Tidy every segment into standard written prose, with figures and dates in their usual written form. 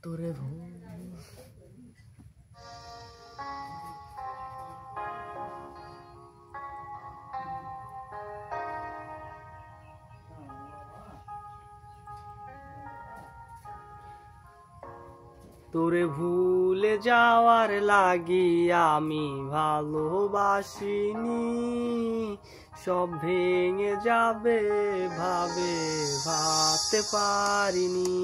তোরে তোরে ভুলে যাওয়ার লাগি আমি ভালোবাসিনি, সব ভেঙে যাবে ভাবতে পারিনি।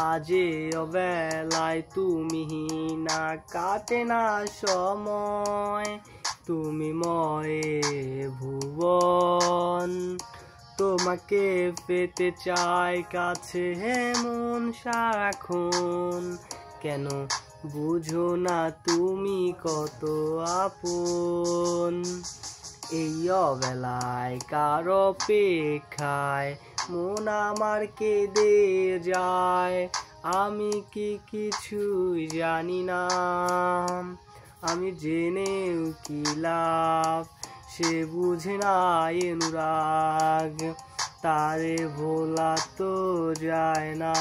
আজে অবেলায় তুমি না কাটে না সময়, তুমি ময়ে ভুবন। তোমাকে পেতে চাই কাছে মন সারাক্ষণ, কেন বুঝো না তুমি কত আপন। এই অবেলায় কার অপেক্ষায় মন আমার কেঁদে যায়, আমি কি কিছুই জানি না। আমি জেনেও কি লাভ, সে বুঝে না অনুরাগ, তারে ভোলা তো যায় না।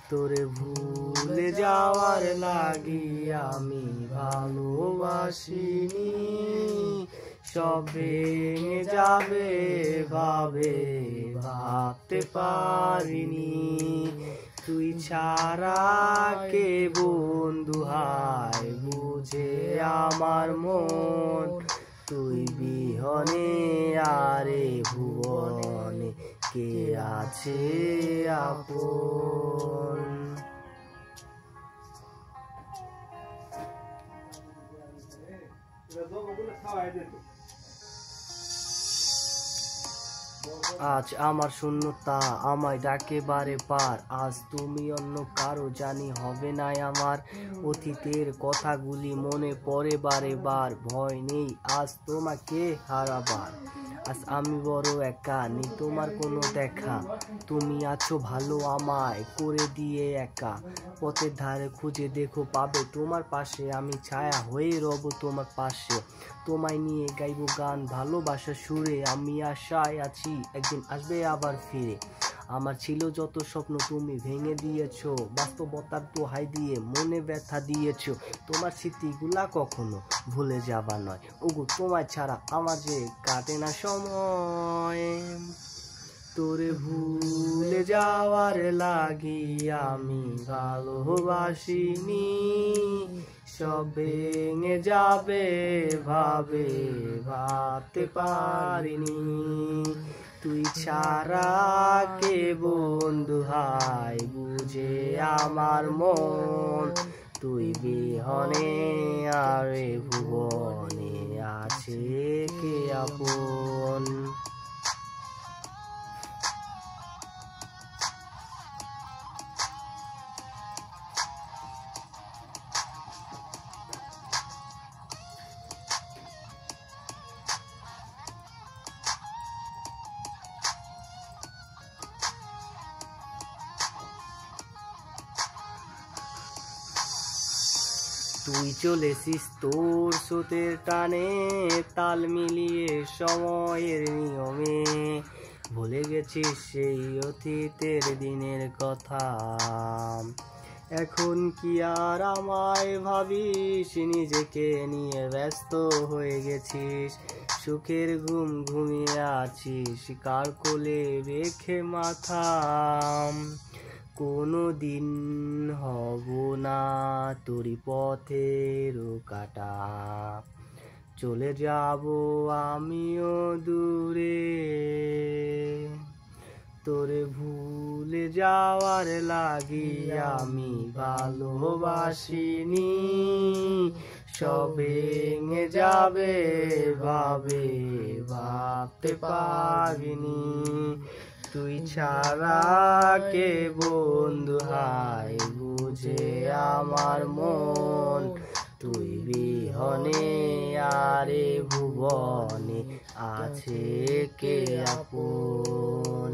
তোরে ভুলে যাওয়ার লাগি আমি ভালোবাসিনি, সব ভেঙে যাবে ভাবতে পারিনি। তুই ছাড়া কে বন্ধু হায় বুঝে আমার মন, তুই বিহনে আরে ভুবনে কে আছে আপন। আজ আমার শূন্যতা আমায় ডাকে বারে পার, আজ তুমি অন্য কারো জানি হবে না আমার। অতীতের কথাগুলি মনে পড়ে বারে বার, ভয় নেই আজ তোমাকে হারাবার। আজ আমি বড় একা, নেই তোমার কোনো দেখা, তুমি আছো ভালো আমায় করে দিয়ে একা। পথের ধারে খুঁজে দেখো পাবে তোমার পাশে, আমি ছায়া হয়ে রব তোমার পাশে। তোমায় নিয়ে গাইবো গান ভালোবাসার সুরে, আমি আশায় আছি একদিন আসবে আবার ফিরে। আমার ছিল যত স্বপ্ন তুমি ভেঙে দিয়েছো, বাস্তবতার দোহাই দিয়ে মনে ব্যথা দিয়েছো। তোমার স্মৃতিগুলা কখনো ভুলে যাবার নয়, ওগো তোমায় ছাড়া আমার যে কাটে না সময়। তোরে ভুলে যাওয়ার লাগি আমি ভালোবাসিনি, সব ভেঙে যাবে ভাবতে পারিনি। তুই ছাড়া কে বন্ধু হায় বুঝে আমার মন, তুই বিহনে আরে ভুবনে আছে কে আপন। তুই চলেছিস তোর স্রোতের টানে, তাল মিলিয়ে সময়ের নিয়মে, ভুলে গেছিস সেই অতীতের দিনের কথা। এখন কি আর আমায় ভাবিস, নিজেকে নিয়ে ব্যস্ত হয়ে গেছিস। সুখের ঘুম ঘুমিয়ে আছিস কার কোলে রেখে মাথা। কোনো দিন হব না তোরি পথের কাটা, চলে যাব আমিও দূরে। তোরে ভুলে যাওয়ার লাগি আমি ভালোবাসিনি, সব ভেঙে যাবে ভাবতে পারিনি। তুই ছাড়া কে বন্ধু হায় বুঝে আমার মন, তুই বিহনে আরে ভুবনে আছে কে আপন।